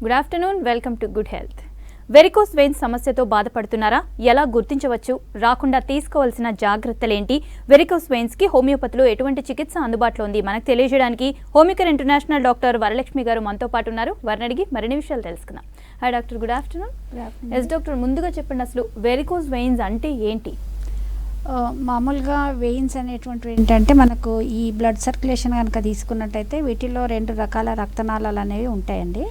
Good afternoon, welcome to good health. Varicose veins సమస్యతో బాధపడుతున్నారా? ఎలా గుర్తించవచ్చు? రాకుండా తీసుకోవాల్సిన జాగ్రత్తలేంటి? వెరికోస్ వెయిన్స్ కి హోమియోపతిలో ఎటువంటి చికిత్స అందుబాటులో ఉంది? మనకు తెలియజేయడానికి హోమియోకేర్ ఇంటర్నేషనల్ డాక్టర్ వరలక్ష్మి గారు మనతో పాటు ఉన్నారు. వారిని అడిగి మరిన్ని విషయాలు తెలుసుకుందాం. Hi doctor, good afternoon. Yes doctor, ముందుగా చెప్పండి, అసలు వెరికోస్ వెయిన్స్ అంటే ఏంటి? మామూలుగా వెయిన్స్ అనేటువంటివి ఏంటంటే మనకు ఈ బ్లడ్ సర్క్యులేషన్ కనుక తీసుకున్నట్టయితే వీటిలో 2 రకాల రక్తనాళాలు అనేవి ఉంటాయండి.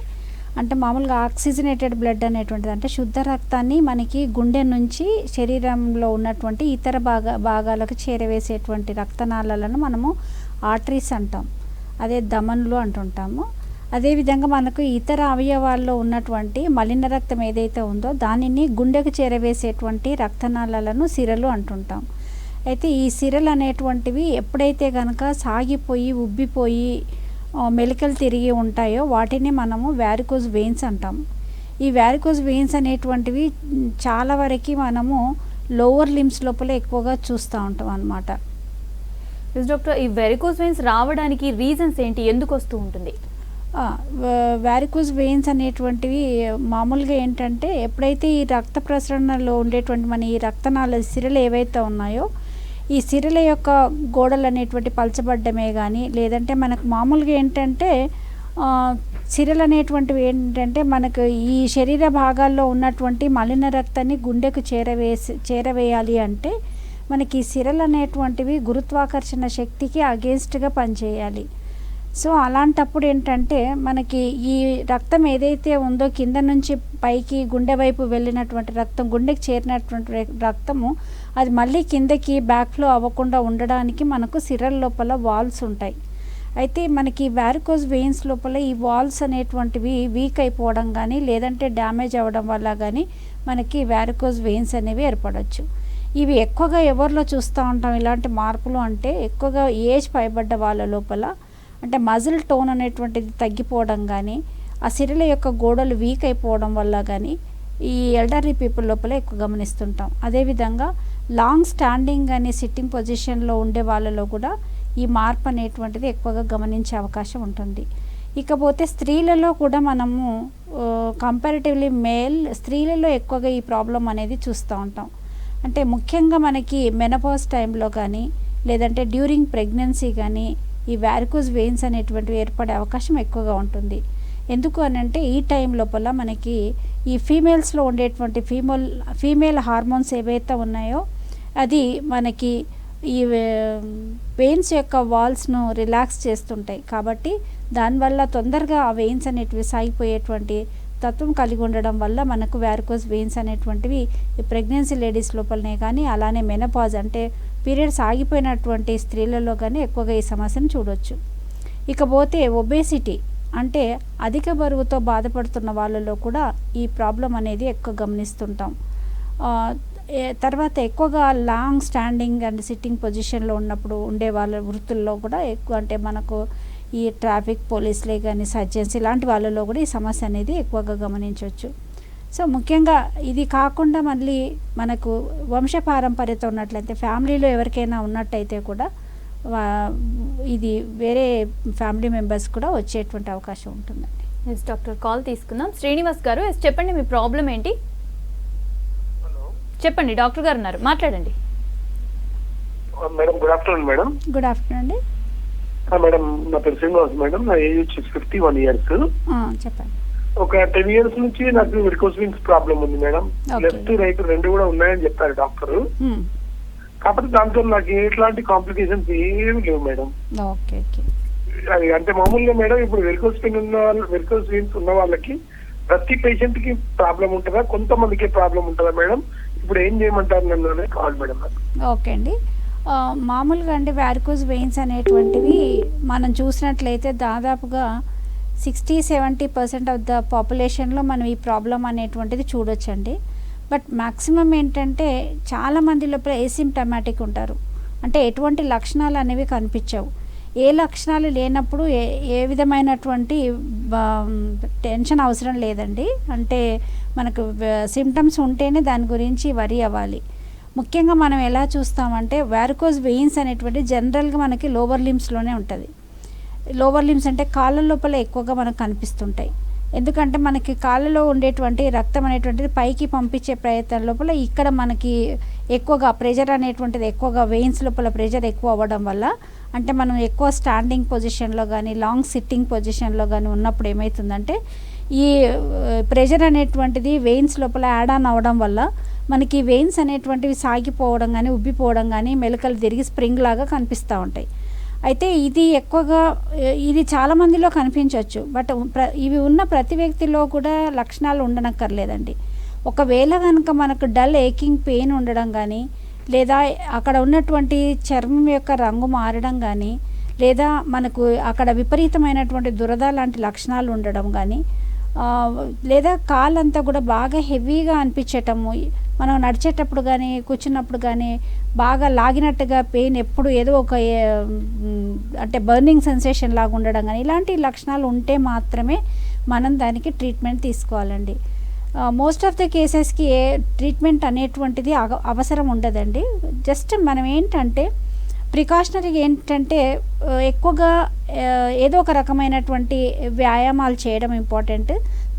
అంటే మామూలుగా ఆక్సిజనేటెడ్ బ్లడ్ అనేటువంటిది అంటే శుద్ధ రక్తాన్ని మనకి గుండె నుంచి శరీరంలో ఉన్నటువంటి ఇతర భాగాలకు చేరవేసేటువంటి రక్తనాళాలను మనము ఆర్టరీస్ అంటాం, అదే ధమనులు అంటుంటాము. అదేవిధంగా మనకు ఇతర అవయవాల్లో ఉన్నటువంటి మలిన రక్తం ఏదైతే ఉందో దానిని గుండెకు చేరవేసేటువంటి రక్తనాళాలను సిరలు అంటుంటాం. అయితే ఈ సిరలు అనేటువంటివి ఎప్పుడైతే కనుక సాగిపోయి ఉబ్బిపోయి మెలికలు తిరిగి ఉంటాయో వాటిని మనము వ్యారికోజ్ వెయిన్స్ అంటాం. ఈ వ్యారికోజ్ వెయిన్స్ అనేటువంటివి చాలా వరకు మనము లోవర్ లిమ్స్ లోపల ఎక్కువగా చూస్తూ ఉంటాం అన్నమాట. డాక్టర్, ఈ వెరికోజ్ వెయిన్స్ రావడానికి రీజన్స్ ఏంటి? ఎందుకు వస్తూ ఉంటుంది? వ్యారికోజ్ వెయిన్స్ అనేటువంటివి మామూలుగా ఏంటంటే ఎప్పుడైతే ఈ రక్త ప్రసరణలో ఉండేటువంటి మన ఈ రక్తనాళ సిరలు ఏవైతే ఉన్నాయో ఈ సిరల యొక్క గోడలు అనేటువంటి పలచబడ్డమే కానీ లేదంటే మనకు మామూలుగా ఏంటంటే సిరలు అనేటువంటివి ఏంటంటే మనకు ఈ శరీర భాగాల్లో ఉన్నటువంటి మలిన రక్తాన్ని గుండెకు చేరవేయాలి అంటే మనకి ఈ సిరలు అనేటువంటివి గురుత్వాకర్షణ శక్తికి అగేన్స్ట్గా పనిచేయాలి. సో అలాంటప్పుడు ఏంటంటే మనకి ఈ రక్తం ఏదైతే ఉందో కింద నుంచి పైకి గుండె వైపు వెళ్ళినటువంటి రక్తం, గుండెకి చేరినటువంటి రక్తము అది మళ్ళీ కిందకి బ్యాక్ ఫ్లో అవ్వకుండా ఉండడానికి మనకు సిరల లోపల వాల్స్ ఉంటాయి. అయితే మనకి వ్యారికోజ్ వెయిన్స్ లోపల ఈ వాల్స్ అనేటువంటివి వీక్ అయిపోవడం కానీ లేదంటే డ్యామేజ్ అవ్వడం వల్ల కానీ మనకి వ్యారికోజ్ వెయిన్స్ అనేవి ఏర్పడవచ్చు. ఇవి ఎక్కువగా ఎవరిలో చూస్తూ ఉంటాం ఇలాంటి మార్పులు అంటే ఎక్కువగా ఏజ్ పైబడ్డ వాళ్ళ లోపల అంటే మజిల్ టోన్ అనేటువంటిది తగ్గిపోవడం కానీ ఆ సిరల యొక్క గోడలు వీక్ అయిపోవడం వల్ల కానీ ఈ ఎల్డర్లీ పీపుల్ లోపల ఎక్కువ గమనిస్తుంటాం. అదేవిధంగా లాంగ్ స్టాండింగ్ కానీ సిట్టింగ్ పొజిషన్లో ఉండే వాళ్ళలో కూడా ఈ మార్పు అనేటువంటిది ఎక్కువగా గమనించే అవకాశం ఉంటుంది. ఇకపోతే స్త్రీలలో కూడా మనము కంపారిటివ్లీ స్త్రీలలో ఎక్కువగా ఈ ప్రాబ్లం అనేది చూస్తూ ఉంటాం. అంటే ముఖ్యంగా మనకి మెనోపాజ్ టైంలో కానీ లేదంటే డ్యూరింగ్ ప్రెగ్నెన్సీ కానీ ఈ వ్యారికోజ్ వెయిన్స్ అనేటువంటివి ఏర్పడే అవకాశం ఎక్కువగా ఉంటుంది. ఎందుకు అని అంటే ఈ టైం లోపల మనకి ఈ ఫీమేల్స్లో ఉండేటువంటి ఫీమేల్ హార్మోన్స్ ఏవైతే ఉన్నాయో అది మనకి ఈ వెయిన్స్ యొక్క వాల్స్ను రిలాక్స్ చేస్తుంటాయి. కాబట్టి దానివల్ల తొందరగా ఆ వెయిన్స్ అనేటివి సాగిపోయేటువంటి తత్వం కలిగి ఉండడం వల్ల మనకు వ్యారికోజ్ వెయిన్స్ అనేటువంటివి ఈ ప్రెగ్నెన్సీ లేడీస్ లోపలనే కానీ అలానే మెనోపాజ్ అంటే పీరియడ్స్ ఆగిపోయినటువంటి స్త్రీలలో కానీ ఎక్కువగా ఈ సమస్యను చూడవచ్చు. ఇకపోతే ఒబేసిటీ అంటే అధిక బరువుతో బాధపడుతున్న వాళ్ళలో కూడా ఈ ప్రాబ్లం అనేది ఎక్కువ గమనిస్తుంటాం. తర్వాత ఎక్కువగా లాంగ్ స్టాండింగ్ అండ్ సిట్టింగ్ పొజిషన్లో ఉన్నప్పుడు ఉండే వాళ్ళ వృత్తుల్లో కూడా ఎక్కువ అంటే మనకు ఈ ట్రాఫిక్ పోలీసులే కానీ సర్జన్స్ ఇలాంటి వాళ్ళలో కూడా ఈ సమస్య అనేది ఎక్కువగా గమనించవచ్చు. సో ముఖ్యంగా ఇది కాకుండా మళ్ళీ మనకు వంశపారంపర్యత ఉన్నట్లయితే ఫ్యామిలీలో ఎవరికైనా ఉన్నట్టయితే కూడా ఇది వేరే ఫ్యామిలీ మెంబర్స్ కూడా వచ్చేటువంటి అవకాశం ఉంటుందండి. ఎస్ డాక్టర్, కాల్ తీసుకుందాం. శ్రీనివాస్ గారు, ఎస్ చెప్పండి, మీ ప్రాబ్లం ఏంటి? చెప్పండి, డాక్టర్ గారు ఉన్నారు, మాట్లాడండి. Madam good afternoon. Madam good afternoon అండి. మేడం నా పేరు శ్రీనివాస్ మేడం, నా ఏజ్ వచ్చి 51 years. చెప్పండి. ఒక 10 years నుంచి నాకు వెరికోజ్ వెయిన్స్ ప్రాబ్లం ఉంది మేడం. లెఫ్ట్ రైట్ 2 కూడా ఉన్నాయని చెప్పారు డాక్టర్. కాకపోతే దాంతో నాకు ఎట్లాంటి కాంప్లికేషన్స్ ఏమి లేవు మేడం. అది అంటే మామూలుగా మేడం ఇప్పుడు వెరికోజ్ వెయిన్స్ ఉన్న వాళ్ళకి ప్రతి పేషెంట్ కి ప్రాబ్లం ఉంటుందా, కొంతమందికి ప్రాబ్లం ఉంటుందా మేడం? ఇప్పుడు ఏం చేయమంటారు నన్ను కావాలి మేడం. ఓకే అండి. మామూలుగా అంటే వ్యారికోజ్ వెయిన్స్ అనేటువంటివి మనం చూసినట్లయితే దాదాపుగా 60-70% ఆఫ్ ద పాపులేషన్లో మనం ఈ ప్రాబ్లం అనేటువంటిది చూడొచ్చండి. బట్ మ్యాక్సిమం ఏంటంటే చాలామంది లోపల ఏసిమ్టమాటిక్ ఉంటారు, అంటే ఎటువంటి లక్షణాలు అనేవి కనిపించవు. ఏ లక్షణాలు లేనప్పుడు ఏ విధమైనటువంటి టెన్షన్ అవసరం లేదండి. అంటే మనకు సిమ్టమ్స్ ఉంటేనే దాని గురించి వరి అవ్వాలి. ముఖ్యంగా మనం ఎలా చూస్తామంటే వ్యారికోజ్ వెయిన్స్ అనేటువంటి జనరల్గా మనకి లోవర్ లిమ్స్లోనే ఉంటుంది. లోవర్ లిమ్స్ అంటే కాళ్ళ లోపల ఎక్కువగా మనకు కనిపిస్తుంటాయి. ఎందుకంటే మనకి కాళ్ళలో ఉండేటువంటి రక్తం అనేటువంటిది పైకి పంపించే ప్రయత్నం లోపల ఇక్కడ మనకి ఎక్కువగా ప్రెషర్ అనేటువంటిది ఎక్కువగా వెయిన్స్ లోపల ప్రెషర్ ఎక్కువ అవ్వడం వల్ల, అంటే మనం ఎక్కువ స్టాండింగ్ పొజిషన్లో కానీ లాంగ్ సిట్టింగ్ పొజిషన్లో కానీ ఉన్నప్పుడు ఏమవుతుందంటే ఈ ప్రెషర్ అనేటువంటిది వెయిన్స్ లోపల యాడ్ ఆన్ అవ్వడం వల్ల మనకి వెయిన్స్ అనేటువంటివి సాగిపోవడం కానీ ఉబ్బిపోవడం కానీ మెలకలు తిరిగి స్ప్రింగ్ లాగా కనిపిస్తూ ఉంటాయి. అయితే ఇది ఎక్కువగా ఇది చాలామందిలో కనిపించవచ్చు, బట్ ఇవి ఉన్న ప్రతి వ్యక్తిలో కూడా లక్షణాలు ఉండనక్కర్లేదండి. ఒకవేళ కనుక మనకు డల్ ఏకింగ్ పెయిన్ ఉండడం కానీ, లేదా అక్కడ ఉన్నటువంటి చర్మం యొక్క రంగు మారడం కానీ, లేదా మనకు అక్కడ విపరీతమైనటువంటి దురద లాంటి లక్షణాలు ఉండడం కానీ, లేదా కాళ్ళంతా కూడా బాగా హెవీగా అనిపించటము, మనం నడిచేటప్పుడు కానీ కూర్చున్నప్పుడు కానీ బాగా లాగినట్టుగా పెయిన్ ఎప్పుడు ఏదో ఒక అంటే బర్నింగ్ సెన్సేషన్ లాగా ఉండడం కానీ, ఇలాంటి లక్షణాలు ఉంటే మాత్రమే మనం దానికి ట్రీట్మెంట్ తీసుకోవాలండి. మోస్ట్ ఆఫ్ ద కేసెస్కి ఏ ట్రీట్మెంట్ అనేటువంటిది అవసరం ఉండదండి. జస్ట్ మనం ఏంటంటే ప్రికాషనరీగా ఏంటంటే ఎక్కువగా ఏదో ఒక రకమైనటువంటి వ్యాయామాలు చేయడం ఇంపార్టెంట్.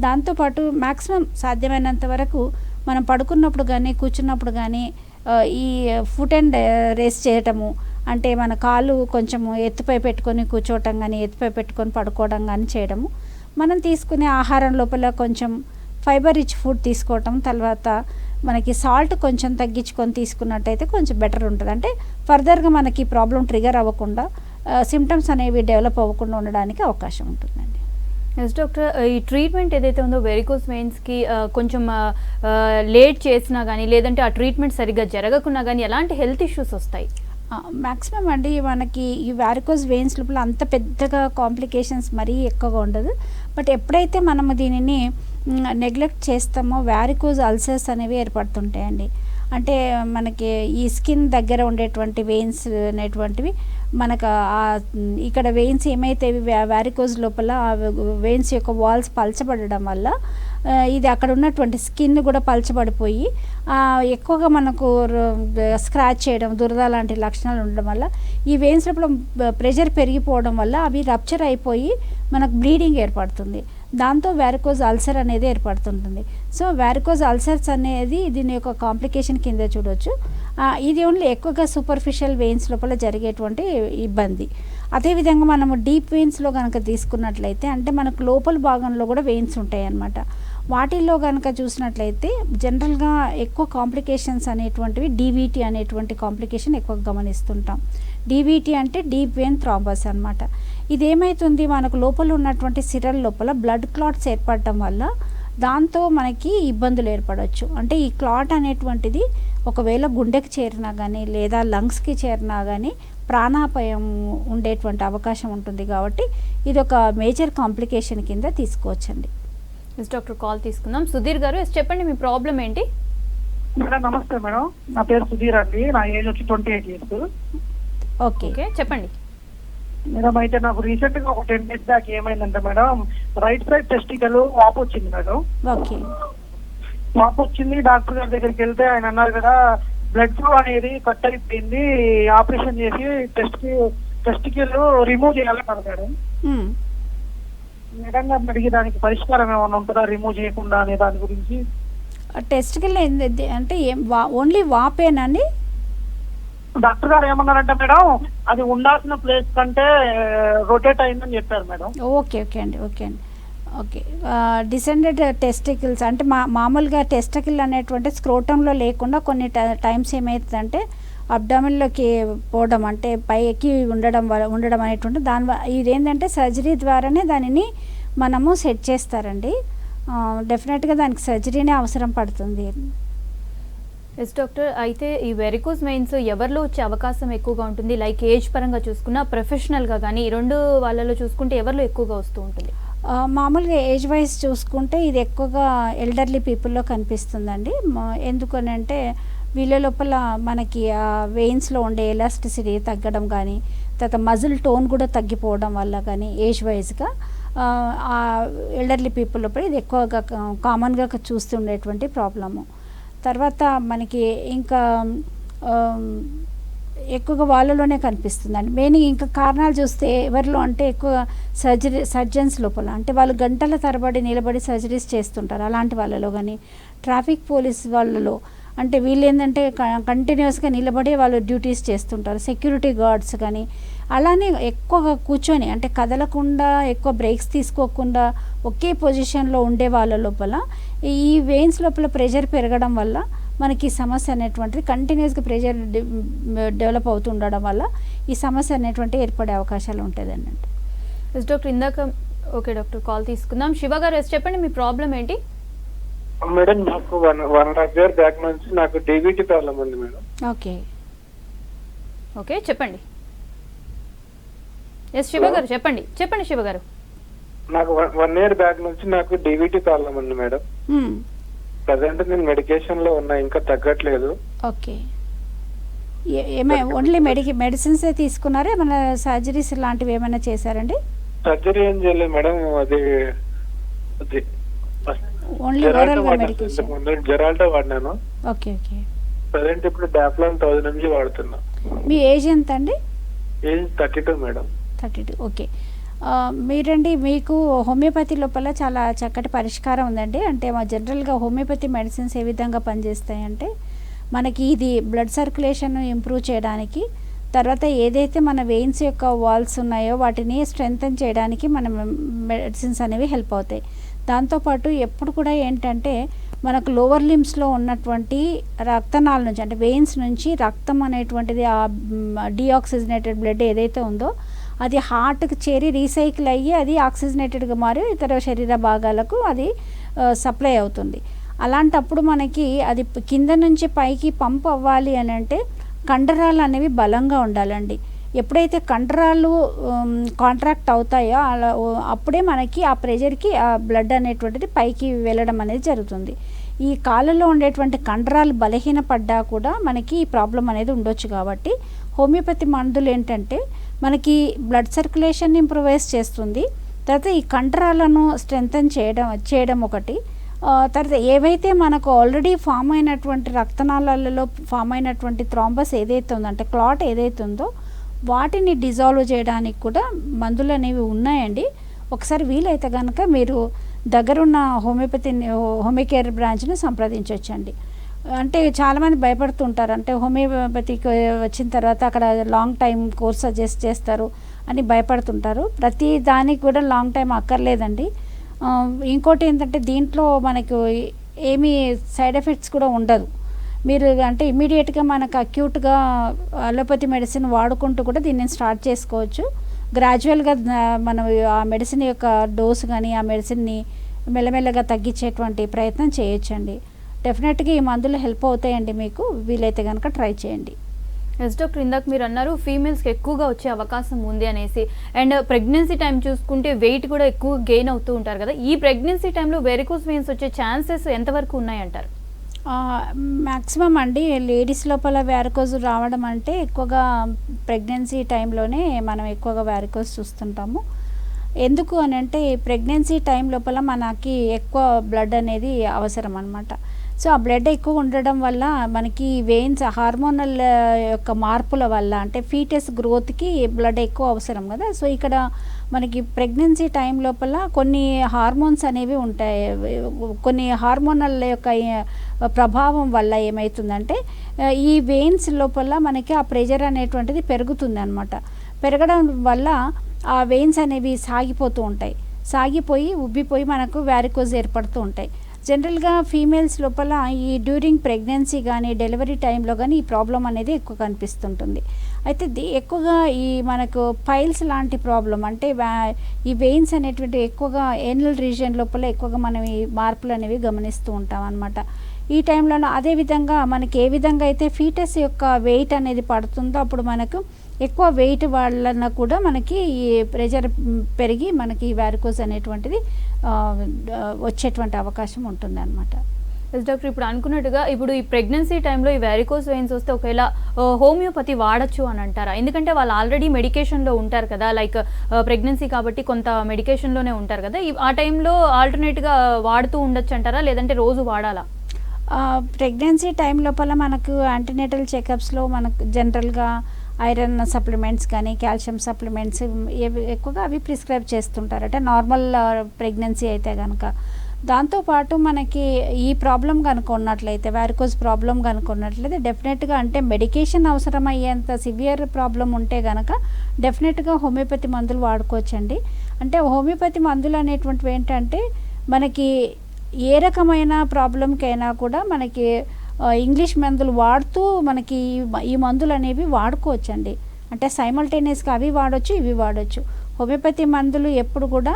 దాంతోపాటు మ్యాక్సిమం సాధ్యమైనంత వరకు మనం పడుకున్నప్పుడు కానీ కూర్చున్నప్పుడు కానీ ఈ ఫుట్ అండ్ రేస్ చేయటము, అంటే మన కాళ్ళు కొంచెము ఎత్తుపై పెట్టుకొని కూర్చోవటం కానీ ఎత్తుపై పెట్టుకొని పడుకోవడం కానీ చేయడము, మనం తీసుకునే ఆహారం లోపల కొంచెం ఫైబర్ రిచ్ ఫుడ్ తీసుకోవటం, తర్వాత మనకి సాల్ట్ కొంచెం తగ్గించుకొని తీసుకున్నట్టయితే కొంచెం బెటర్ ఉంటుంది. అంటే ఫర్దర్గా మనకి ప్రాబ్లం ట్రిగర్ అవ్వకుండా సిమ్టమ్స్ అనేవి డెవలప్ అవ్వకుండా ఉండడానికి అవకాశం ఉంటుందండి. ఎస్ డాక్టర్, ఈ ట్రీట్మెంట్ ఏదైతే ఉందో వెరికోస్ వెయిన్స్కి కొంచెం లేట్ చేసినా కానీ, లేదంటే ఆ ట్రీట్మెంట్ సరిగ్గా జరగకున్నా కానీ ఎలాంటి హెల్త్ ఇష్యూస్ వస్తాయి? మ్యాక్సిమం అండి మనకి ఈ వారికోస్ వెయిన్స్ లోపల అంత పెద్దగా కాంప్లికేషన్స్ మరీ ఎక్కువగా ఉండదు. బట్ ఎప్పుడైతే మనము దీనిని నెగ్లెక్ట్ చేస్తామో వారికోస్ అల్సర్స్ అనేవి ఏర్పడుతుంటాయండి. అంటే మనకి ఈ స్కిన్ దగ్గర ఉండేటువంటి వెయిన్స్ అనేటువంటివి మనకు ఇక్కడ వెయిన్స్ ఏమైతే వారికోస్ లోపల వెయిన్స్ యొక్క వాల్స్ పలచబడడం వల్ల ఇది అక్కడ ఉన్నటువంటి స్కిన్ కూడా పలచబడిపోయి ఎక్కువగా మనకు స్క్రాచ్ చేయడం, దురద లాంటి లక్షణాలు ఉండడం వల్ల ఈ వెయిన్స్ లోపల ప్రెషర్ పెరిగిపోవడం వల్ల అవి రప్చర్ అయిపోయి మనకు బ్లీడింగ్ ఏర్పడుతుంది. దాంతో వారికోజ్ అల్సర్ అనేది ఏర్పడుతుంటుంది. సో వారికోజ్ అల్సర్స్ అనేది దీని యొక్క కాంప్లికేషన్ కింద చూడవచ్చు. ఇది ఓన్లీ ఎక్కువగా సూపర్ఫిషియల్ వెయిన్స్ లోపల జరిగేటువంటి ఇబ్బంది. అదేవిధంగా మనము డీప్ వెయిన్స్లో కనుక తీసుకున్నట్లయితే, అంటే మనకు లోపల భాగంలో కూడా వెయిన్స్ ఉంటాయి అన్నమాట. వాటిల్లో కనుక చూసినట్లయితే జనరల్గా ఎక్కువ కాంప్లికేషన్స్ అనేటువంటివి డీవీటీ అనేటువంటి కాంప్లికేషన్ ఎక్కువ గమనిస్తుంటాం. డీవీటీ అంటే డీప్ వెయిన్ థ్రాంబస్ అనమాట. ఇదేమవుతుంది, మనకు లోపల ఉన్నటువంటి సిరల్ లోపల బ్లడ్ క్లాట్స్ ఏర్పడటం వల్ల దాంతో మనకి ఇబ్బందులు ఏర్పడవచ్చు. అంటే ఈ క్లాట్ అనేటువంటిది ఒకవేళ గుండెకి చేరినా కానీ లేదా లంగ్స్కి చేరినా కానీ ప్రాణాపాయం ఉండేటువంటి అవకాశం ఉంటుంది. కాబట్టి ఇది ఒక మేజర్ కాంప్లికేషన్ కింద తీసుకోవచ్చండి. డాక్టర్ కాల్ తీసుకుందాం. సుధీర్ గారు, చెప్పండి మీ ప్రాబ్లం ఏంటి? మేడం నమస్తే మేడం, నా పేరు సుధీర్ అండి, నా ఏజ్ వచ్చి 28 years. ఓకే, చెప్పండి మేడం. అయితే నాకు రీసెంట్ గా ఒక 10 days బ్యాక్ ఏమైందంటే మేడం, రైట్ సైడ్ టెస్టికల్ వాపు వచ్చింది మేడం. ఓకే, వాపు వచ్చింది. డాక్టర్ గారి దగ్గరికి వెళ్తే ఆయన అన్నారు కదా, బ్లడ్ ఫ్లో అనేది కట్ అయిపోయింది, ఆపరేషన్ చేసి టెస్టికల్ రిమూవ్ చేయాలన్నారు మేడం. మేడం గారిని అడిగి దానికి పరిష్కారం ఏమైనా ఉంటుందా రిమూవ్ చేయకుండా అనే దాని గురించి? టెస్టికల్ అంటే ఓన్లీ వాపేనండి? డాక్టర్ గారు ఏమన్నారంటే మేడం, అది ఉండాల్సిన ప్లేస్ కంటే రొటేట్ అయిందని చెప్పారు మేడం. ఓకే అండి. డిసెండెడ్ టెస్టికల్స్ అంటే మామూలుగా టెస్టికల్ అనేటువంటి స్క్రోటంలో లేకుండా కొన్ని టైమ్స్ ఏమవుతుందంటే అబ్డామిన్లోకి పోవడం, అంటే పైకి ఉండడం అనేటువంటి ఇదేంటంటే సర్జరీ ద్వారానే దానిని మనము సెట్ చేస్తారండి. డెఫినెట్గా దానికి సర్జరీనే అవసరం పడుతుంది. ఎస్ డాక్టర్, అయితే ఈ వెరికోస్ వెయిన్స్ ఎవరిలో వచ్చే అవకాశం ఎక్కువగా ఉంటుంది? లైక్ ఏజ్ పరంగా చూసుకున్నా, ప్రొఫెషనల్గా కానీ, ఈ రెండు వాళ్ళలో చూసుకుంటే ఎవరిలో ఎక్కువగా వస్తూ ఉంటుంది? మామూలుగా ఏజ్ వైజ్ చూసుకుంటే ఇది ఎక్కువగా ఎల్డర్లీ పీపుల్లో కనిపిస్తుందండి. ఎందుకనంటే వీళ్ళ లోపల మనకి ఆ వెయిన్స్లో ఉండే ఎలాస్టిసిటీ తగ్గడం కానీ, తర్వాత మజిల్ టోన్ కూడా తగ్గిపోవడం వల్ల కానీ ఏజ్ వైజ్గా ఆ ఎల్డర్లీ పీపుల్ లోపల ఇది ఎక్కువగా కామన్గా చూస్తుండేటువంటి ప్రాబ్లము. తర్వాత మనకి ఇంకా ఎక్కువగా వాళ్ళలోనే కనిపిస్తుందండి. మెయిన్ ఇంకా కారణాలు చూస్తే ఎవరిలో అంటే ఎక్కువ సర్జన్స్ లోపల అంటే వాళ్ళు గంటల తరబడి నిలబడి సర్జరీస్ చేస్తుంటారు అలాంటి వాళ్ళలో, కానీ ట్రాఫిక్ పోలీస్ వాళ్ళలో అంటే వీళ్ళు ఏంటంటే కంటిన్యూస్గా నిలబడి వాళ్ళు డ్యూటీస్ చేస్తుంటారు, సెక్యూరిటీ గార్డ్స్ కానీ అలానే ఎక్కువగా కూర్చొని అంటే కదలకుండా ఎక్కువ బ్రేక్స్ తీసుకోకుండా ఒకే పొజిషన్లో ఉండే వాళ్ళ లోపల ఈ వెయిన్స్ లోపల ప్రెషర్ పెరగడం వల్ల మనకి ఈ సమస్య అనేటువంటిది కంటిన్యూస్గా ప్రెషర్ డెవలప్ అవుతుండడం వల్ల ఈ సమస్య అనేటువంటి ఏర్పడే అవకాశాలు ఉంటుందండి. ఎస్ డాక్టర్, ఇందాక ఓకే డాక్టర్ కాల్ తీసుకుందాం. శివ గారు ఎస్ చెప్పండి, మీ ప్రాబ్లం ఏంటి? మేడం నాకు 1.5 year బ్యాక్ నుంచి నాకు డీబీటీ ప్రాబ్లం ఉంది మేడం. ఓకే ఓకే చెప్పండి. ఎస్ శివ గారు చెప్పండి శివ గారు. నాకు 1 year బ్యాక్ నుంచి నాకు డీబీటీ ప్రాబ్లం ఉంది మేడం. ప్రజెంట్ నేను మెడికేషన్ లో ఉన్నా, ఇంకా తగ్గట్లేదు. ఓకే, ఓన్లీ మెడిసిన్స్ తీసుకున్నారా, ఏమైనా సర్జరీస్ లాంటివి ఏమైనా చేశారండి? సర్జరీ ఏం చేయలేదు మేడం, అది ఓన్లీ ఓరల్ గా మెడికేషన్. జెరాల్టో వాడినాను. Okay okay. ప్రజెంట్ ఇప్పుడు డాప్లాన్ 1000 mg వాడుతున్నా. మీ ఏజ్ ఎంత అండి? Age 32 madam. 32. ఓకే. మీరండి మీకు హోమియోపతి లోపల చాలా చక్కటి పరిష్కారం ఉందండి. అంటే మా జనరల్గా హోమియోపతి మెడిసిన్స్ ఏ విధంగా పనిచేస్తాయంటే మనకి ఇది బ్లడ్ సర్క్యులేషన్ ఇంప్రూవ్ చేయడానికి, తర్వాత ఏదైతే మన వెయిన్స్ యొక్క వాల్స్ ఉన్నాయో వాటిని స్ట్రెంగ్తన్ చేయడానికి మన మెడిసిన్స్ అనేవి హెల్ప్ అవుతాయి. దాంతోపాటు ఎప్పుడు కూడా ఏంటంటే మనకు లోవర్ లిమ్స్లో ఉన్నటువంటి రక్తనాళ నుంచి అంటే వెయిన్స్ నుంచి రక్తం అనేటువంటిది ఆ డీఆక్సిజనేటెడ్ బ్లడ్ ఏదైతే ఉందో అది హార్ట్కి చేరి రీసైకిల్ అయ్యి అది ఆక్సిజనేటెడ్గా మారి ఇతర శరీర భాగాలకు అది సప్లై అవుతుంది. అలాంటప్పుడు మనకి అది కింద నుంచి పైకి పంప్ అవ్వాలి అని అంటే కండరాలు అనేవి బలంగా ఉండాలండి. ఎప్పుడైతే కండరాలు కాంట్రాక్ట్ అవుతాయో అలా అప్పుడే మనకి ఆ ప్రెషర్కి ఆ బ్లడ్ అనేటువంటిది పైకి వెళ్ళడం అనేది జరుగుతుంది. ఈ కాళ్ళలో ఉండేటువంటి కండరాలు బలహీనపడ్డా కూడా మనకి ఈ ప్రాబ్లం అనేది ఉండొచ్చు. కాబట్టి హోమియోపతి మందులు ఏంటంటే మనకి బ్లడ్ సర్క్యులేషన్ ఇంప్రూవైజ్ చేస్తుంది, తర్వాత ఈ కండరాలను స్ట్రెంగ్తన్ చేయడం ఒకటి, తర్వాత ఏవైతే మనకు ఆల్రెడీ ఫామ్ అయినటువంటి రక్తనాళాలలో ఫామ్ అయినటువంటి థ్రాంబస్ ఏదైతే ఉందో అంటే క్లాట్ ఏదైతే ఉందో వాటిని డిజాల్వ్ చేయడానికి కూడా మందులు అనేవి ఉన్నాయండి. ఒకసారి వీలైతే కనుక మీరు దగ్గరున్న హోమియోకేర్ బ్రాంచ్ని సంప్రదించవచ్చండి. అంటే చాలామంది భయపడుతుంటారు, అంటే హోమియోపతికి వచ్చిన తర్వాత అక్కడ లాంగ్ టైం కోర్స్ సజెస్ట్ చేస్తారు అని భయపడుతుంటారు. ప్రతి దానికి కూడా లాంగ్ టైం అక్కర్లేదండి. ఇంకోటి ఏంటంటే దీంట్లో మనకు ఏమీ సైడ్ ఎఫెక్ట్స్ కూడా ఉండదు. మీరు అంటే ఇమీడియట్గా మనకు అక్యూట్గా అలోపతి మెడిసిన్ వాడుకుంటూ కూడా దీన్ని స్టార్ట్ చేసుకోవచ్చు. గ్రాడ్యువల్గా మనం ఆ మెడిసిన్ యొక్క డోసు కానీ ఆ మెడిసిన్ని మెల్లమెల్లగా తగ్గించేటువంటి ప్రయత్నం చేయొచ్చండి. డెఫినెట్గా ఈ మందులు హెల్ప్ అవుతాయండి, మీకు వీలైతే కనుక ట్రై చేయండి. ఎస్ డాక్టర్, ఇందాక మీరు అన్నారు ఫీమేల్స్కి ఎక్కువగా వచ్చే అవకాశం ఉంది అనేసి, అండ్ ప్రెగ్నెన్సీ టైం చూసుకుంటే వెయిట్ కూడా ఎక్కువ గెయిన్ అవుతూ ఉంటారు కదా, ఈ ప్రెగ్నెన్సీ టైంలో వెరికోస్ వెయిన్స్ వచ్చే ఛాన్సెస్ ఎంతవరకు ఉన్నాయంటారు? మ్యాక్సిమం అండి లేడీస్ లోపల వ్యారికోజ్ రావడం అంటే ఎక్కువగా ప్రెగ్నెన్సీ టైంలోనే మనం ఎక్కువగా వ్యారికోజ్ చూస్తుంటాము. ఎందుకు అని అంటే ప్రెగ్నెన్సీ టైం లోపల మనకి ఎక్కువ బ్లడ్ అనేది అవసరం అన్నమాట. సో ఆ బ్లడ్ ఎక్కువ ఉండడం వల్ల మనకి వెయిన్స్ హార్మోనల్ యొక్క మార్పుల వల్ల అంటే ఫీటస్ గ్రోత్కి బ్లడ్ ఎక్కువ అవసరం కదా. సో ఇక్కడ మనకి ప్రెగ్నెన్సీ టైం లోపల కొన్ని హార్మోన్స్ అనేవి ఉంటాయి. కొన్ని హార్మోనల్ యొక్క ప్రభావం వల్ల ఏమవుతుందంటే ఈ వెయిన్స్ లోపల మనకి ఆ ప్రెషర్ అనేటువంటిది పెరుగుతుంది అన్నమాట. పెరగడం వల్ల ఆ వెయిన్స్ అనేవి సాగిపోతూ ఉంటాయి, సాగిపోయి ఉబ్బిపోయి మనకు వ్యారికోజ్ ఏర్పడుతూ ఉంటాయి. జనరల్గా ఫీమేల్స్ లోపల ఈ డ్యూరింగ్ ప్రెగ్నెన్సీ కానీ డెలివరీ టైంలో కానీ ఈ ప్రాబ్లం అనేది ఎక్కువ కనిపిస్తుంటుంది. అయితే ఎక్కువగా ఈ మనకు పైల్స్ లాంటి ప్రాబ్లం అంటే ఈ వెయిన్స్ అనేటువంటి ఎక్కువగా ఏనల్ రీజియన్ లోపల ఎక్కువగా మనం ఈ మార్పులు అనేవి గమనిస్తూ ఉంటాం అన్నమాట. ఈ టైంలో అదేవిధంగా మనకి ఏ విధంగా అయితే ఫీటస్ యొక్క వెయిట్ అనేది పడుతుందో అప్పుడు మనకు ఎక్కువ వెయిట్ వలన కూడా మనకి ఈ ప్రెషర్ పెరిగి మనకి వ్యారికోజ్ అనేటువంటిది వచ్చేటువంటి అవకాశం ఉంటుంది అన్నమాట. ఎస్ డాక్టర్, ఇప్పుడు అనుకున్నట్టుగా ఇప్పుడు ఈ ప్రెగ్నెన్సీ టైంలో ఈ వ్యారికోజ్ వెయిన్స్ వస్తే ఒకవేళ హోమియోపతి వాడచ్చు అని అంటారా? ఎందుకంటే వాళ్ళు ఆల్రెడీ మెడికేషన్లో ఉంటారు కదా, లైక్ ప్రెగ్నెన్సీ కాబట్టి కొంత మెడికేషన్లోనే ఉంటారు కదా, ఆ టైంలో ఆల్టర్నేట్గా వాడుతూ ఉండొచ్చు అంటారా, లేదంటే రోజు వాడాలా? ప్రెగ్నెన్సీ టైం లోపల మనకు యాంటీనేటల్ చెకప్స్లో మనకు జనరల్గా ఐరన్ సప్లిమెంట్స్ కానీ కాల్షియం సప్లిమెంట్స్ ఎక్కువగా అవి ప్రిస్క్రైబ్ చేస్తుంటారు అంటే నార్మల్ ప్రెగ్నెన్సీ అయితే కనుక. దాంతోపాటు మనకి ఈ ప్రాబ్లం కనుక ఉన్నట్లయితే వారికోజ్ ప్రాబ్లం కనుక ఉన్నట్లయితే డెఫినెట్గా అంటే మెడికేషన్ అవసరం అయ్యేంత సివియర్ ప్రాబ్లం ఉంటే కనుక డెఫినెట్గా హోమియోపతి మందులు వాడుకోవచ్చండి. అంటే హోమియోపతి మందులు అనేటువంటివి ఏంటంటే మనకి ఏ రకమైన ప్రాబ్లంకైనా కూడా మనకి ఇంగ్లీష్ మందులు వాడుతూ మనకి ఈ మందులు అనేవి వాడుకోవచ్చండి. అంటే సైమల్టేనియస్గా అవి వాడచ్చు, ఇవి వాడచ్చు. హోమియోపతి మందులు ఎప్పుడు కూడా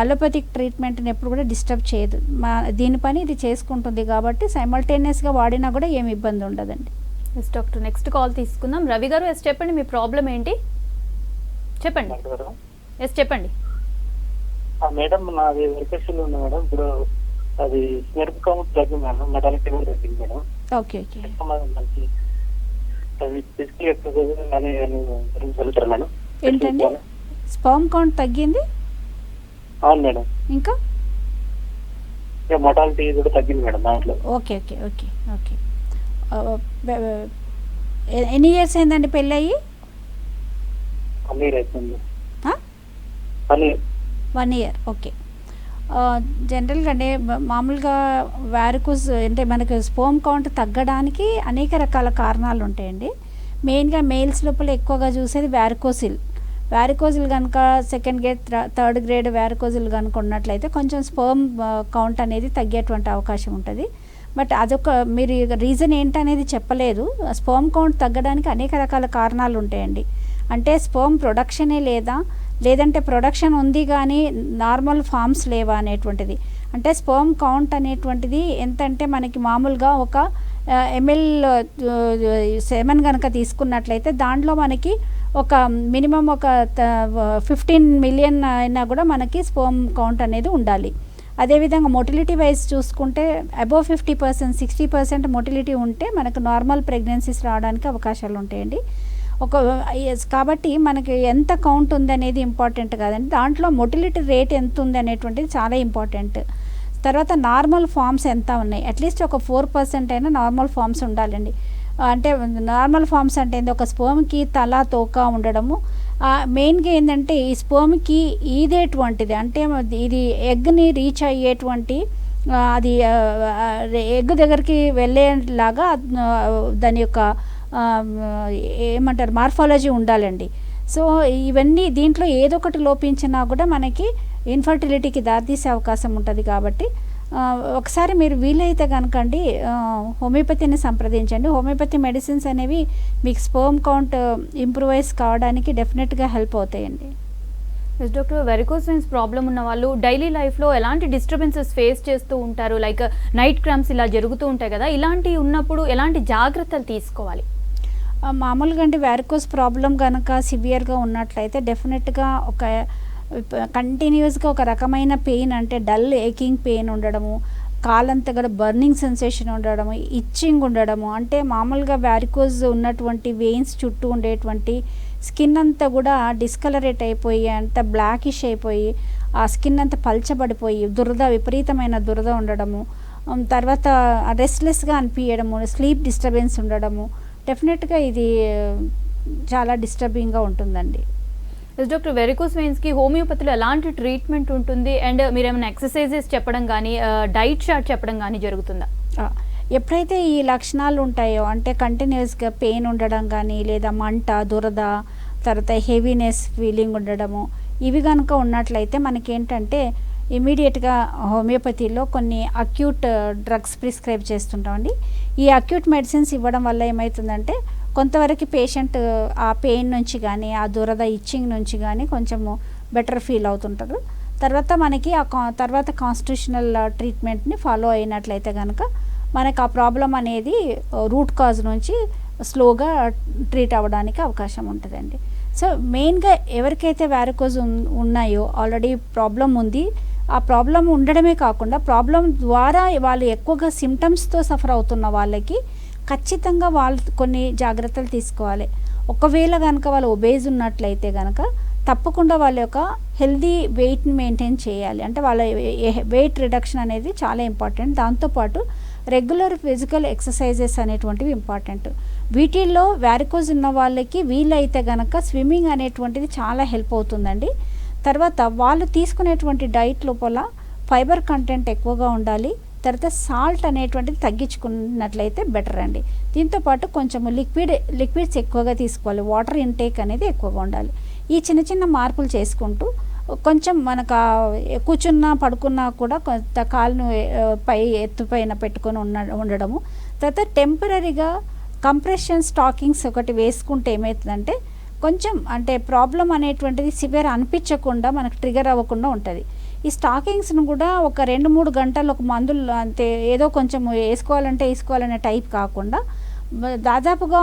అలోపతిక్ ట్రీట్మెంట్ని ఎప్పుడు కూడా డిస్టర్బ్ చేయదు. దీని పని ఇది చేసుకుంటుంది కాబట్టి సైమల్టేనియస్గా వాడినా కూడా ఏమి ఇబ్బంది ఉండదండి. ఎస్ డాక్టర్, నెక్స్ట్ కాల్ తీసుకుందాం. రవి గారు, ఎస్ చెప్పండి, మీ ప్రాబ్లం ఏంటి చెప్పండి. ఎస్ చెప్పండి మేడం. నాది వెరికోసిల్ ఉంది మేడం. ఇప్పుడు అది స్మెర్ప్ కౌంట్ తగ్గింది మేడం, మెటాలిటీ కూడా తగ్గింది మేడం. Okay okay. మంచి అది ఫిజికల్ ఎక్సర్సైజ్ అని వెళ్తారు మేడం. ఏంటండి స్పర్మ్ కౌంట్ తగ్గింది? అవును మేడం. ఇంకా మొటాలిటీ కూడా తగ్గింది మేడం దాంట్లో. Okay okay okay okay. ఎన్ని ఇయర్స్ అయిందండి పెళ్ళి? 1 year అవుతుంది. 1 year. ఓకే. జనరల్గా అంటే మామూలుగా వారికోజ్ అంటే మనకు స్పర్మ్ కౌంట్ తగ్గడానికి అనేక రకాల కారణాలు ఉంటాయండి. మెయిన్గా మేల్స్ లోపల ఎక్కువగా చూసేది వ్యారికోజిల్ కనుక 2nd grade 3rd grade వ్యారికోజిల్ కనుక ఉన్నట్లయితే కొంచెం స్పర్మ్ కౌంట్ అనేది తగ్గేటువంటి అవకాశం ఉంటుంది. బట్ అదొక మీరు రీజన్ ఏంటనేది చెప్పలేదు. స్పర్మ్ కౌంట్ తగ్గడానికి అనేక రకాల కారణాలు ఉంటాయండి. అంటే స్పర్మ్ ప్రొడక్షనే లేదంటే ప్రొడక్షన్ ఉంది కానీ నార్మల్ ఫామ్స్ లేవా అనేటువంటిది. అంటే స్పర్మ్ కౌంట్ అనేటువంటిది ఎంతంటే మనకి మామూలుగా ఒక ml సెమెన్ కనుక తీసుకున్నట్లయితే దాంట్లో మనకి ఒక మినిమం ఒక 15 million అయినా కూడా మనకి స్పర్మ్ కౌంట్ అనేది ఉండాలి. అదేవిధంగా మొటిలిటీ వైజ్ చూసుకుంటే అబోవ్ 50%, 60% మొటిలిటీ ఉంటే మనకు నార్మల్ ప్రెగ్నెన్సీస్ రావడానికి అవకాశాలు ఉంటాయండి. కాబట్టి మనకి ఎంత కౌంట్ ఉంది అనేది ఇంపార్టెంట్ కాదండి. దాంట్లో మొటిలిటీ రేట్ ఎంత ఉంది అనేటువంటిది చాలా ఇంపార్టెంట్. తర్వాత నార్మల్ ఫామ్స్ ఎంత ఉన్నాయి, అట్లీస్ట్ ఒక 4% అయినా నార్మల్ ఫామ్స్ ఉండాలండి. అంటే నార్మల్ ఫామ్స్ అంటే ఏంటి, ఒక స్పర్మ్కి తల తోక ఉండడము. మెయిన్గా ఏంటంటే ఈ స్పర్మ్కి ఈదేటువంటిది అంటే ఇది ఎగ్ని రీచ్ అయ్యేటువంటి అది ఎగ్ దగ్గరికి వెళ్ళేలాగా దాని యొక్క ఏమంటారు మార్ఫాలజీ ఉండాలండి. సో ఇవన్నీ దీంట్లో ఏదో ఒకటి లోపించినా కూడా మనకి ఇన్ఫర్టిలిటీకి దారితీసే అవకాశం ఉంటుంది. కాబట్టి ఒకసారి మీరు వీలైతే కనుకండి హోమియోపతిని సంప్రదించండి. హోమియోపతి మెడిసిన్స్ అనేవి మీకు స్పర్మ్ కౌంట్ ఇంప్రూవైజ్ కావడానికి డెఫినెట్గా హెల్ప్ అవుతాయండి. Yes doctor, varicose veins problem ఉన్న వాళ్ళు డైలీ లైఫ్లో ఎలాంటి డిస్టర్బెన్సెస్ ఫేస్ చేస్తూ ఉంటారు? లైక్ నైట్ క్రాంప్స్ ఇలా జరుగుతూ ఉంటాయి కదా, ఇలాంటివి ఉన్నప్పుడు ఎలాంటి జాగ్రత్తలు తీసుకోవాలి? మామూలుగా అంటే వెరికోస్ ప్రాబ్లం కనుక సివియర్గా ఉన్నట్లయితే డెఫినెట్గా ఒక కంటిన్యూస్గా ఒక రకమైన పెయిన్ అంటే డల్ ఏకింగ్ పెయిన్ ఉండడము, కాలంతా కూడా బర్నింగ్ సెన్సేషన్ ఉండడము, ఇచ్చింగ్ ఉండడము. అంటే మామూలుగా వెరికోస్ ఉన్నటువంటి వెయిన్స్ చుట్టూ ఉండేటువంటి స్కిన్ అంతా కూడా డిస్కలరేట్ అయిపోయి అంత బ్లాకిష్ అయిపోయి ఆ స్కిన్ అంతా పల్చబడిపోయి విపరీతమైన దురద ఉండడము, తర్వాత రెస్ట్లెస్గా అనిపించడము, స్లీప్ డిస్టర్బెన్స్ ఉండడము. డెఫినెట్గా ఇది చాలా డిస్టర్బింగ్గా ఉంటుందండి. ఎస్ డాక్టర్, వెరికోస్ వెయిన్స్కి హోమియోపతిలో ఎలాంటి ట్రీట్మెంట్ ఉంటుంది? అండ్ మీరు ఏమైనా ఎక్సర్సైజెస్ చెప్పడం కానీ డైట్ చార్ట్ చెప్పడం కానీ జరుగుతుందా? ఎప్పుడైతే ఈ లక్షణాలు ఉంటాయో అంటే కంటిన్యూస్గా పెయిన్ ఉండడం కానీ లేదా మంట, దురద, తర్వాత హెవీనెస్ ఫీలింగ్ ఉండడము, ఇవి కనుక ఉన్నట్లయితే మనకేంటంటే ఇమీడియట్గా హోమియోపతిలో కొన్ని అక్యూట్ డ్రగ్స్ ప్రిస్క్రైబ్ చేస్తుంటామండి. ఈ అక్యూట్ మెడిసిన్స్ ఇవ్వడం వల్ల ఏమవుతుందంటే కొంతవరకు పేషెంట్ ఆ పెయిన్ నుంచి కానీ ఆ దురద ఇచ్చింగ్ నుంచి కానీ కొంచెము బెటర్ ఫీల్ అవుతుంటారు. తర్వాత మనకి తర్వాత కాన్స్టిట్యూషనల్ ట్రీట్మెంట్ని ఫాలో అయినట్లయితే కనుక మనకు ఆ ప్రాబ్లం అనేది రూట్ కాజ్ నుంచి స్లోగా ట్రీట్ అవ్వడానికి అవకాశం ఉంటుందండి. సో మెయిన్గా ఎవరికైతే వెరికోస్ ఉన్నాయో ఆల్రెడీ ప్రాబ్లం ఉంది, ఆ ప్రాబ్లం ఉండడమే కాకుండా ప్రాబ్లం ద్వారా వాళ్ళు ఎక్కువగా సిమ్టమ్స్తో సఫర్ అవుతున్న వాళ్ళకి ఖచ్చితంగా వాళ్ళు కొన్ని జాగ్రత్తలు తీసుకోవాలి. ఒకవేళ కనుక వాళ్ళు ఒబేజ్ ఉన్నట్లయితే కనుక తప్పకుండా వాళ్ళ యొక్క హెల్దీ వెయిట్ని మెయింటైన్ చేయాలి. అంటే వాళ్ళ వెయిట్ రిడక్షన్ అనేది చాలా ఇంపార్టెంట్. దాంతోపాటు రెగ్యులర్ ఫిజికల్ ఎక్సర్సైజెస్ అనేటువంటివి ఇంపార్టెంట్. వీటిల్లో వ్యారికోజ్ ఉన్న వాళ్ళకి వీలైతే గనక స్విమ్మింగ్ అనేటువంటిది చాలా హెల్ప్ అవుతుందండి. తర్వాత వాళ్ళు తీసుకునేటువంటి డైట్ లోపల ఫైబర్ కంటెంట్ ఎక్కువగా ఉండాలి. తర్వాత సాల్ట్ అనేటువంటిది తగ్గించుకున్నట్లయితే బెటర్ అండి. దీంతోపాటు కొంచెం లిక్విడ్స్ ఎక్కువగా తీసుకోవాలి. వాటర్ ఇంటేక్ అనేది ఎక్కువగా ఉండాలి. ఈ చిన్న చిన్న మార్పులు చేసుకుంటూ కొంచెం మనకు కూర్చున్నా పడుకున్నా కూడా కొంత కాలును పై ఎత్తుపైన పెట్టుకొని ఉండడము. తర్వాత టెంపరీగా కంప్రెషన్ స్టాకింగ్స్ ఒకటి వేసుకుంటే ఏమవుతుందంటే కొంచెం అంటే ప్రాబ్లం అనేటువంటిది సివియర్ అనిపించకుండా మనకు ట్రిగర్ అవ్వకుండా ఉంటుంది. ఈ స్టాకింగ్స్ను కూడా ఒక 2-3 గంటలు ఒక మందులు అంతే ఏదో కొంచెం వేసుకోవాలనే టైప్ కాకుండా దాదాపుగా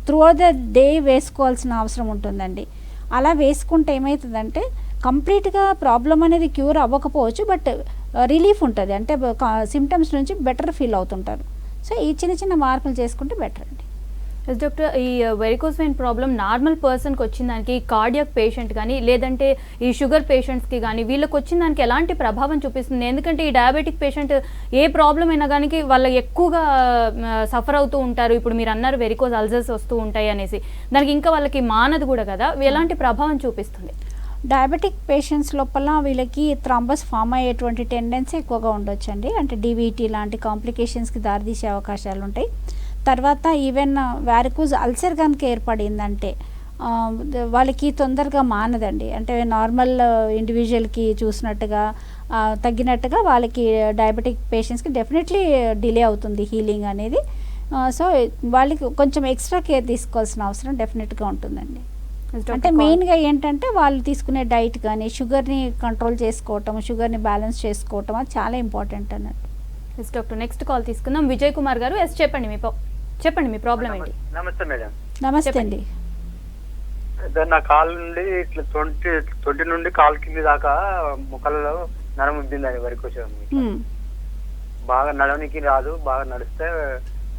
త్రూ ద డే వేసుకోవాల్సిన అవసరం ఉంటుందండి. అలా వేసుకుంటే ఏమవుతుందంటే కంప్లీట్గా ప్రాబ్లం అనేది క్యూర్ అవ్వకపోవచ్చు, బట్ రిలీఫ్ ఉంటుంది. అంటే సిమ్టమ్స్ నుంచి బెటర్ ఫీల్ అవుతుంటారు. సో ఈ చిన్న చిన్న మార్పులు చేసుకుంటే బెటర్ అండి. డాక్టర్, ఈ వెరికోస్ వెయిన్ ప్రాబ్లం నార్మల్ పర్సన్కి వచ్చిన దానికి కార్డియాక్ పేషెంట్ కానీ లేదంటే ఈ షుగర్ పేషెంట్స్కి కానీ వీళ్ళకి వచ్చిన దానికి ఎలాంటి ప్రభావం చూపిస్తుంది? ఎందుకంటే ఈ డయాబెటిక్ పేషెంట్ ఏ ప్రాబ్లం అయినా కానీ వాళ్ళు ఎక్కువగా సఫర్ అవుతూ ఉంటారు. ఇప్పుడు మీరు అన్నారు వెరికోస్ అల్సర్స్ వస్తూ ఉంటాయి అనేసి, దానికి ఇంకా వాళ్ళకి మానదు కూడా కదా, ఎలాంటి ప్రభావం చూపిస్తుంది? డయాబెటిక్ పేషెంట్స్ లోపల వీళ్ళకి థ్రాంబస్ ఫామ్ అయ్యేటువంటి టెండెన్సీ ఎక్కువగా ఉండొచ్చండి. అంటే డివిటీ లాంటి కాంప్లికేషన్స్కి దారితీసే అవకాశాలు ఉంటాయి. తర్వాత ఈవెన్ వ్యారికోజ్ అల్సర్ కనుక ఏర్పడిందంటే వాళ్ళకి తొందరగా మానదండి. అంటే నార్మల్ ఇండివిజువల్కి చూసినట్టుగా తగ్గినట్టుగా వాళ్ళకి డయాబెటిక్ పేషెంట్స్కి డెఫినెట్లీ డిలే అవుతుంది హీలింగ్ అనేది. సో వాళ్ళకి కొంచెం ఎక్స్ట్రా కేర్ తీసుకోవాల్సిన అవసరం డెఫినెట్గా ఉంటుందండి. అంటే మెయిన్గా ఏంటంటే వాళ్ళు తీసుకునే డైట్ కానీ షుగర్ని కంట్రోల్ చేసుకోవటం, షుగర్ని బ్యాలెన్స్ చేసుకోవటం అది చాలా ఇంపార్టెంట్ అన్నట్టు. ఎస్ డాక్టర్, నెక్స్ట్ కాల్ తీసుకుందాం. విజయ్ కుమార్ గారు, ఎస్ చెప్పండి మీ ప్రాబ్లం ఏంటి? నమస్తే మేడం. నమస్తే అండి. నా కాలు నుండి ఇట్లా 20 నుండి కాలు కింది దాకా ముఖాలలో నరం ఉద్దిందని వెరికోస్ బాగా నడవనికి రాదు. బాగా నడిస్తే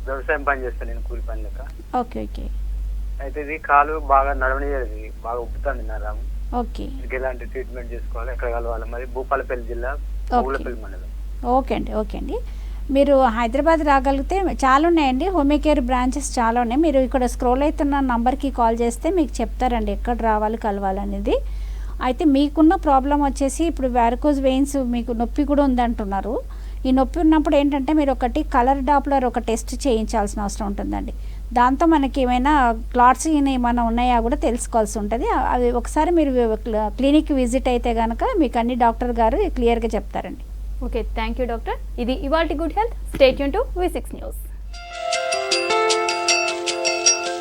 వ్యవసాయం పని చేస్తాను నేను, కూలి పని లెక్క. Okay okay. అయితే ఇది కాలు బాగా నడవనిది, బాగా ఉబ్బుతుంది నరం. ఓకే. ఎలాంటి ట్రీట్మెంట్ చేసుకోవాలి, ఎక్కడ కలవాలి? మరి భూపాలపల్లి జిల్లా భూలపల్లి మండలం. ఓకే అండి. మీరు హైదరాబాద్ రాగలిగితే చాలా ఉన్నాయండి, హోమియోకేర్ బ్రాంచెస్ చాలా ఉన్నాయి. మీరు ఇక్కడ స్క్రోల్ అవుతున్న నంబర్కి కాల్ చేస్తే మీకు చెప్తారండి ఎక్కడ రావాలి కలవాలనేది. అయితే మీకున్న ప్రాబ్లం వచ్చేసి ఇప్పుడు వ్యారికోజ్ వెయిన్స్ మీకు నొప్పి కూడా ఉందంటున్నారు. ఈ నొప్పి ఉన్నప్పుడు ఏంటంటే మీరు ఒకటి కలర్ డాప్లర్ ఒక టెస్ట్ చేయించాల్సిన అవసరం ఉంటుందండి. దాంతో మనకి ఏమైనా క్లాట్స్ ఏమైనా ఉన్నాయా కూడా తెలుసుకోవాల్సి ఉంటుంది. అది ఒకసారి మీరు క్లినిక్ విజిట్ అయితే కనుక మీకు అన్ని డాక్టర్ గారు క్లియర్గా చెప్తారండి. Okay, thank you doctor. ఇది ఇవాల్టి good health. Stay tune to V6 news.